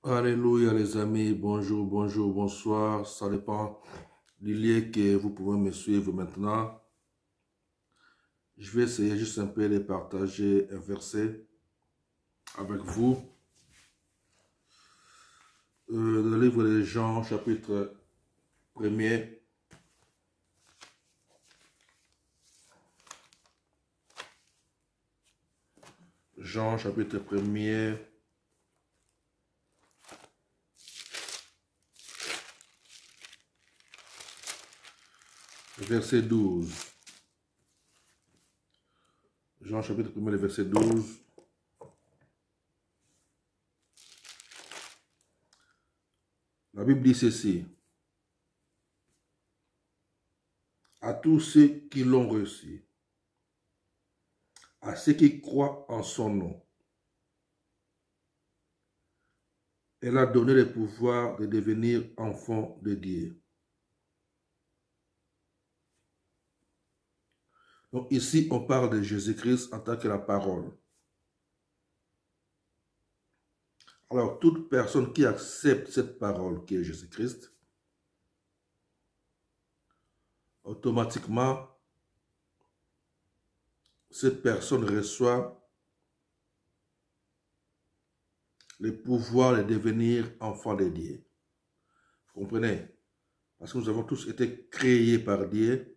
Alléluia les amis, bonjour, bonjour, bonsoir, ça dépend du lieu que vous pouvez me suivre maintenant. Je vais essayer juste un peu de partager un verset avec vous. Le livre de Jean, chapitre 1er. Jean, chapitre 1er. Verset 12. Jean, chapitre 1er, verset 12. La Bible dit ceci. À tous ceux qui l'ont reçu, à ceux qui croient en son nom, elle a donné le pouvoir de devenir enfants de Dieu. Donc ici, on parle de Jésus-Christ en tant que la parole. Alors, toute personne qui accepte cette parole qui est Jésus-Christ, automatiquement, cette personne reçoit le pouvoir de devenir enfant de Dieu. Vous comprenez? Parce que nous avons tous été créés par Dieu,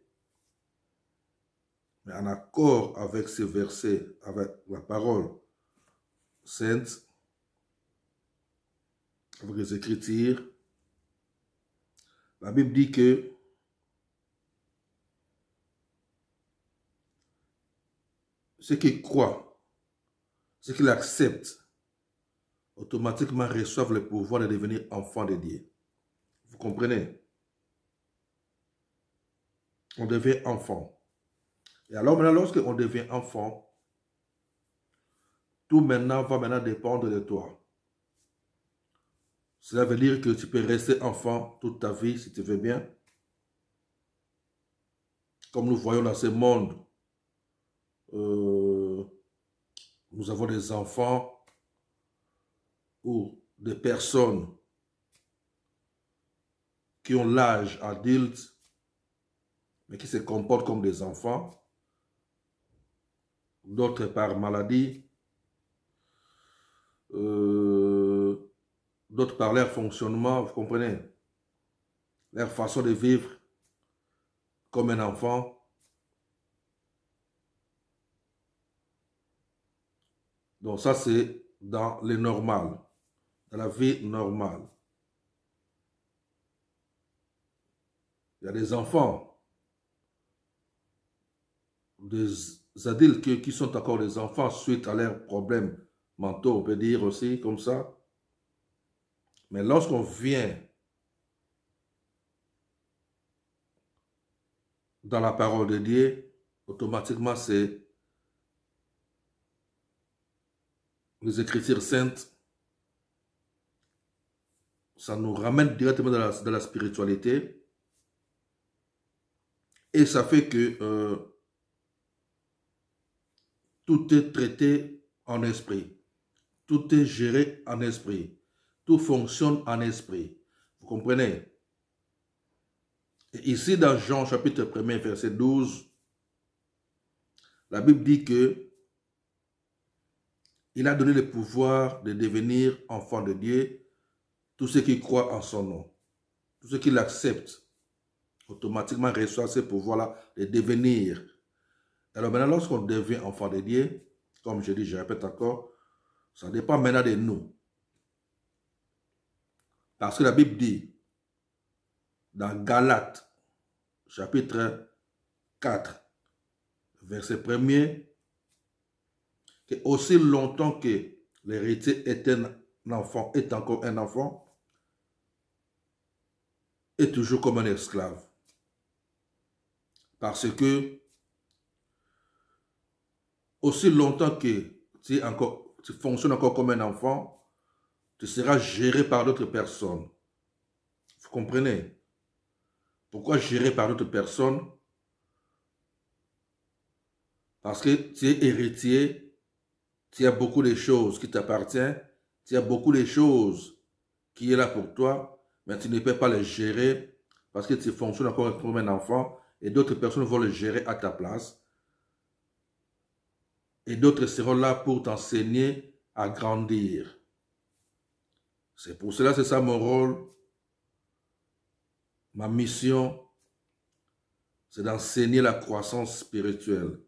mais en accord avec ce verset, avec la parole sainte, avec les Écritures, la Bible dit que ceux qui croient, ceux qui l'acceptent, automatiquement reçoivent le pouvoir de devenir enfants de Dieu. Vous comprenez? On devient enfant. Et alors maintenant, lorsqu'on devient enfant, tout maintenant va maintenant dépendre de toi. Cela veut dire que tu peux rester enfant toute ta vie si tu veux bien. Comme nous voyons dans ce monde, nous avons des enfants ou des personnes qui ont l'âge adulte, mais qui se comportent comme des enfants, d'autres par maladie, d'autres par leur fonctionnement, vous comprenez, leur façon de vivre comme un enfant. Donc ça, c'est dans le normal, dans la vie normale. Il y a des enfants, des adultes qui sont encore des enfants suite à leurs problèmes mentaux, on peut dire aussi comme ça. Mais lorsqu'on vient dans la parole de Dieu, automatiquement c'est les Écritures saintes, ça nous ramène directement dans la spiritualité. Et ça fait que tout est traité en esprit. Tout est géré en esprit. Tout fonctionne en esprit. Vous comprenez? Et ici, dans Jean chapitre 1er, verset 12, la Bible dit que il a donné le pouvoir de devenir enfant de Dieu, tous ceux qui croient en son nom, tous ceux qui l'acceptent, automatiquement reçoivent ce pouvoir-là de devenir. Alors maintenant, lorsqu'on devient enfant de Dieu, comme je dis, je répète encore, ça dépend maintenant de nous. Parce que la Bible dit, dans Galates, chapitre 4, verset 1er, que aussi longtemps que l'héritier est un enfant, est encore un enfant, est toujours comme un esclave. Parce que aussi longtemps que tu fonctionnes encore comme un enfant, tu seras géré par d'autres personnes. Vous comprenez? Pourquoi géré par d'autres personnes? Parce que tu es héritier, tu as beaucoup de choses qui t'appartiennent, tu as beaucoup de choses qui est là pour toi, mais tu ne peux pas le gérer parce que tu fonctionnes encore comme un enfant et d'autres personnes vont le gérer à ta place. Et d'autres seront là pour t'enseigner à grandir. C'est pour cela, c'est ça mon rôle, ma mission, c'est d'enseigner la croissance spirituelle.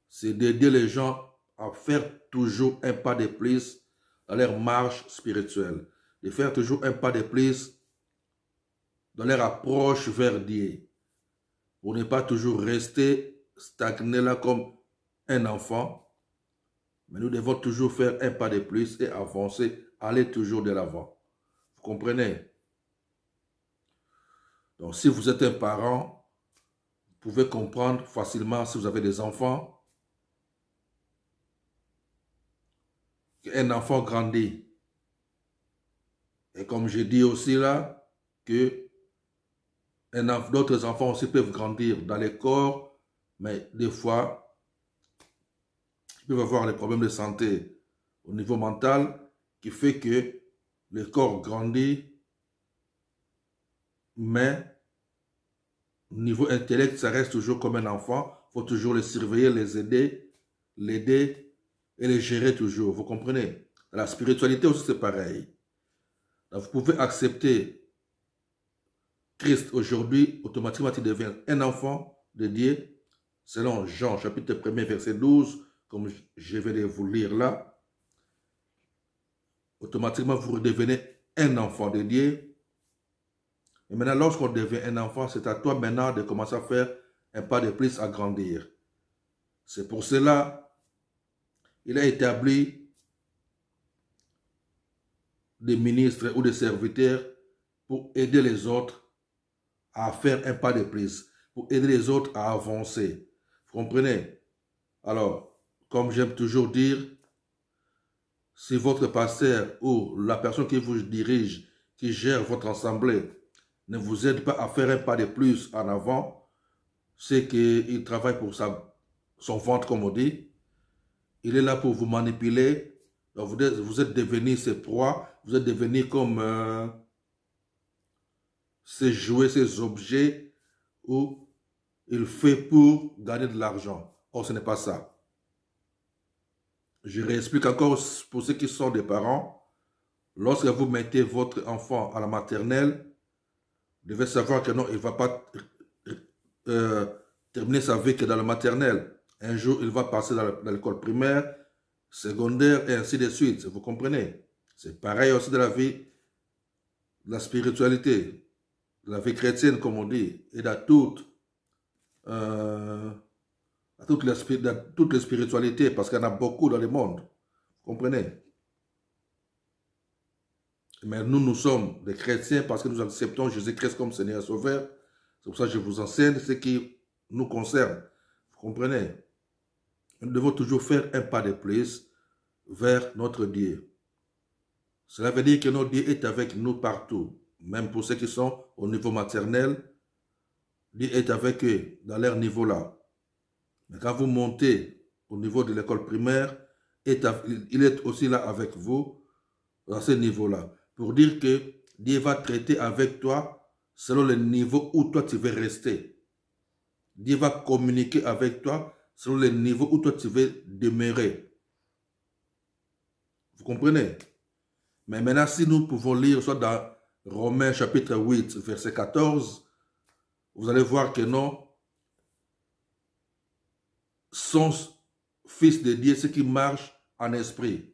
C'est d'aider les gens à faire toujours un pas de plus dans leur marche spirituelle. De faire toujours un pas de plus dans leur approche vers Dieu. Pour ne pas toujours rester stagné là comme un enfant. Mais nous devons toujours faire un pas de plus et avancer, aller toujours de l'avant. Vous comprenez? Donc si vous êtes un parent, vous pouvez comprendre facilement si vous avez des enfants, qu'un enfant grandit. Et comme je dis aussi là, que d'autres enfants aussi peuvent grandir dans les corps, mais des fois, ils peuvent avoir des problèmes de santé au niveau mental qui fait que le corps grandit, mais au niveau intellect, ça reste toujours comme un enfant. Il faut toujours les surveiller, les aider, l'aider et les gérer toujours. Vous comprenez? Dans la spiritualité aussi, c'est pareil. Donc, vous pouvez accepter Christ aujourd'hui, automatiquement, tu deviens un enfant de Dieu, selon Jean, chapitre 1er, verset 12, comme je vais vous lire là. Automatiquement, vous redevenez un enfant de Dieu. Et maintenant, lorsqu'on devient un enfant, c'est à toi maintenant de commencer à faire un pas de plus à grandir. C'est pour cela, il a établi des ministres ou des serviteurs pour aider les autres à faire un pas de plus, pour aider les autres à avancer. Vous comprenez? Alors, comme j'aime toujours dire, si votre pasteur ou la personne qui vous dirige, qui gère votre assemblée, ne vous aide pas à faire un pas de plus en avant, c'est qu'il travaille pour son ventre, comme on dit. Il est là pour vous manipuler. Donc vous êtes devenus ses proies, vous êtes devenus comme ces jouets, ces objets où il fait pour gagner de l'argent. Or, ce n'est pas ça. Je réexplique encore pour ceux qui sont des parents. Lorsque vous mettez votre enfant à la maternelle, vous devez savoir que non, il ne va pas terminer sa vie que dans la maternelle. Un jour, il va passer dans l'école primaire, secondaire et ainsi de suite. Vous comprenez? C'est pareil aussi dans la vie, de la spiritualité, de la vie chrétienne, comme on dit, et dans toutes les spiritualités, parce qu'il y en a beaucoup dans le monde. Vous comprenez? Mais nous sommes des chrétiens parce que nous acceptons Jésus-Christ comme Seigneur et Sauveur. C'est pour ça que je vous enseigne ce qui nous concerne. Vous comprenez? Nous devons toujours faire un pas de plus vers notre Dieu. Cela veut dire que notre Dieu est avec nous partout. Même pour ceux qui sont au niveau maternel, Dieu est avec eux dans leur niveau là. Mais quand vous montez au niveau de l'école primaire, il est aussi là avec vous dans ce niveau-là. Pour dire que Dieu va traiter avec toi selon le niveau où toi tu veux rester. Dieu va communiquer avec toi selon le niveau où toi tu veux demeurer. Vous comprenez? Mais maintenant, si nous pouvons lire soit dans Romains chapitre 8, verset 14, vous allez voir que non, son Fils de Dieu, c'est qui marche en esprit.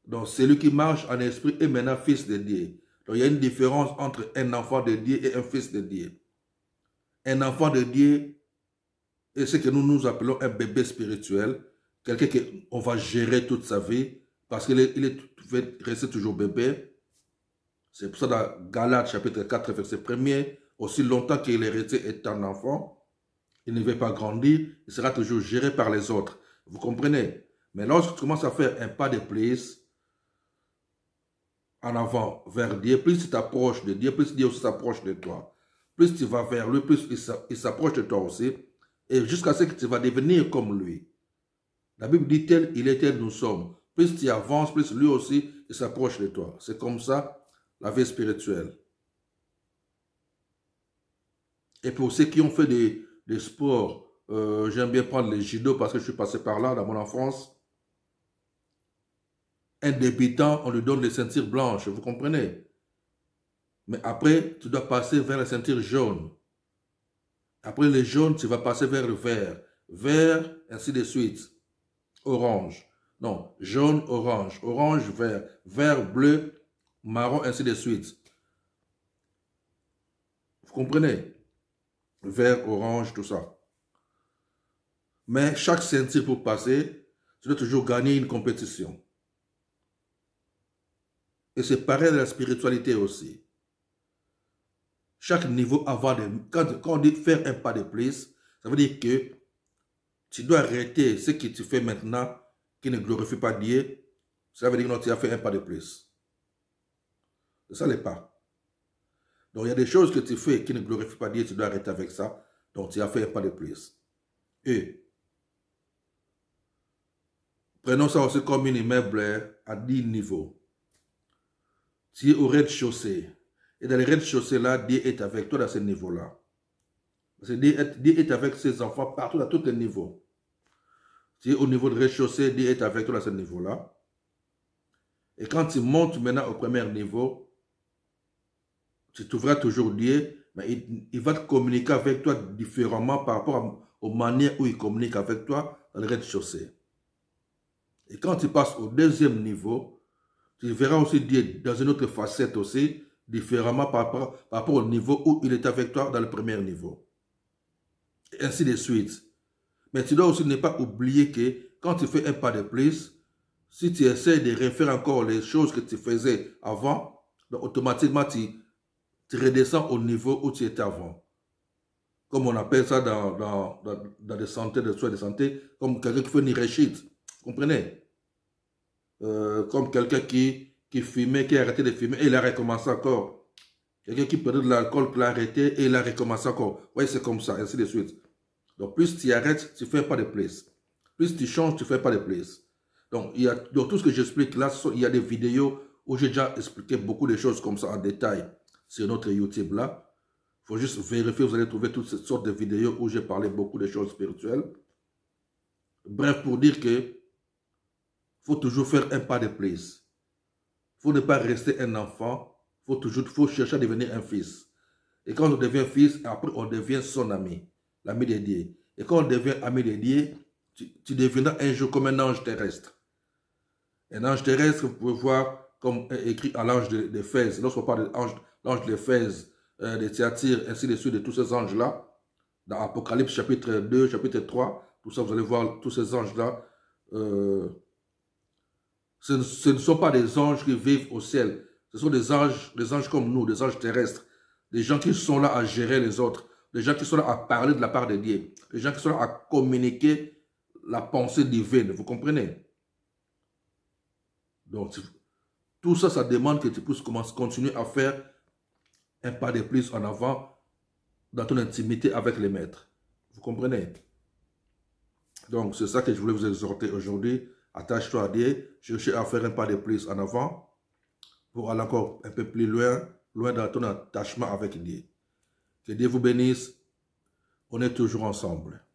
Donc, celui qui marche en esprit est maintenant fils de Dieu. Donc, il y a une différence entre un enfant de Dieu et un fils de Dieu. Un enfant de Dieu est ce que nous appelons un bébé spirituel. Quelqu'un qu'on va gérer toute sa vie parce qu'il va rester toujours bébé. C'est pour ça dans Galates chapitre 4, verset 1er, aussi longtemps qu'il est resté étant enfant, il ne va pas grandir, il sera toujours géré par les autres. Vous comprenez? Mais lorsque tu commences à faire un pas de plus, en avant vers Dieu, plus tu t'approches de Dieu, plus Dieu aussi s'approche de toi. Plus tu vas vers lui, plus il s'approche de toi aussi. Et jusqu'à ce que tu vas devenir comme lui. La Bible dit tel il est, tel nous sommes. Plus tu avances, plus lui aussi, il s'approche de toi. C'est comme ça la vie spirituelle. Et pour ceux qui ont fait des sports, j'aime bien prendre les judo parce que je suis passé par là dans mon enfance. Un débutant, on lui donne les ceintures blanches, vous comprenez? Mais après, tu dois passer vers la ceinture jaune. Après les jaunes, tu vas passer vers le vert. Vert, ainsi de suite. Orange. Non, jaune, orange. Orange, vert. Vert, bleu, marron, ainsi de suite. Vous comprenez? Vert, orange, tout ça. Mais chaque ceinture pour passer, tu dois toujours gagner une compétition. Et c'est pareil de la spiritualité aussi. Chaque niveau avoir des... Quand on dit faire un pas de plus, ça veut dire que tu dois arrêter ce que tu fais maintenant qui ne glorifie pas Dieu. Ça veut dire que non, tu as fait un pas de plus. C'est ça les pas. Donc il y a des choses que tu fais qui ne glorifient pas Dieu, tu dois arrêter avec ça. Donc tu as fait un pas de plus. Et prenons ça aussi comme un immeuble à 10 niveaux. Tu es au rez-de-chaussée. Et dans le rez-de-chaussée là, Dieu est avec toi dans ce niveau-là. Parce que Dieu est avec ses enfants partout à tous les niveaux. Tu es au niveau de rez-de-chaussée, Dieu est avec toi dans ce niveau-là. Et quand tu montes maintenant au premier niveau, tu trouveras toujours Dieu, mais il va te communiquer avec toi différemment par rapport aux manières où il communique avec toi dans le rez-de-chaussée. Et quand tu passes au deuxième niveau, tu verras aussi Dieu dans une autre facette aussi, différemment par rapport au niveau où il est avec toi dans le premier niveau. Et ainsi de suite. Mais tu dois aussi ne pas oublier que quand tu fais un pas de plus, si tu essaies de refaire encore les choses que tu faisais avant, donc automatiquement tu redescends au niveau où tu étais avant. Comme on appelle ça dans des santé, des soins de santé, comme quelqu'un qui fait une irréchite. Vous comprenez? Comme quelqu'un qui fumait, qui a arrêté de fumer et il a recommencé encore. Quelqu'un qui prenait de l'alcool, qui a arrêté et il a recommencé encore. Oui, c'est comme ça, ainsi de suite. Donc, plus tu arrêtes, tu ne fais pas de place. Plus tu changes, tu ne fais pas de place. Donc, dans tout ce que j'explique là, il y a des vidéos où j'ai déjà expliqué beaucoup de choses comme ça en détail sur notre YouTube là. Il faut juste vérifier, vous allez trouver toutes ces sortes de vidéos où j'ai parlé beaucoup de choses spirituelles. Bref, pour dire que faut toujours faire un pas de plus. Il faut ne pas rester un enfant. Il faut chercher à devenir un fils. Et quand on devient fils, après on devient son ami, l'ami de Dieu. Et quand on devient ami de Dieu, tu deviendras un jour comme un ange terrestre. Un ange terrestre, vous pouvez voir comme écrit à l'ange d'Éphèse. Lorsqu'on parle de l'ange d'Éphèse, de Thyatire, ainsi de suite, de tous ces anges-là, dans Apocalypse chapitre 2, chapitre 3, tout ça, vous allez voir tous ces anges-là. Ce ne sont pas des anges qui vivent au ciel. Ce sont des anges comme nous, des anges terrestres. Des gens qui sont là à gérer les autres. Des gens qui sont là à parler de la part de Dieu. Des gens qui sont là à communiquer la pensée divine. Vous comprenez? Donc, tout ça, ça demande que tu puisses continuer à faire un pas de plus en avant dans ton intimité avec les maîtres. Vous comprenez? Donc, c'est ça que je voulais vous exhorter aujourd'hui. Attache-toi à Dieu, cherchez à faire un pas de plus en avant pour aller encore un peu plus loin dans ton attachement avec Dieu. Que Dieu vous bénisse. On est toujours ensemble.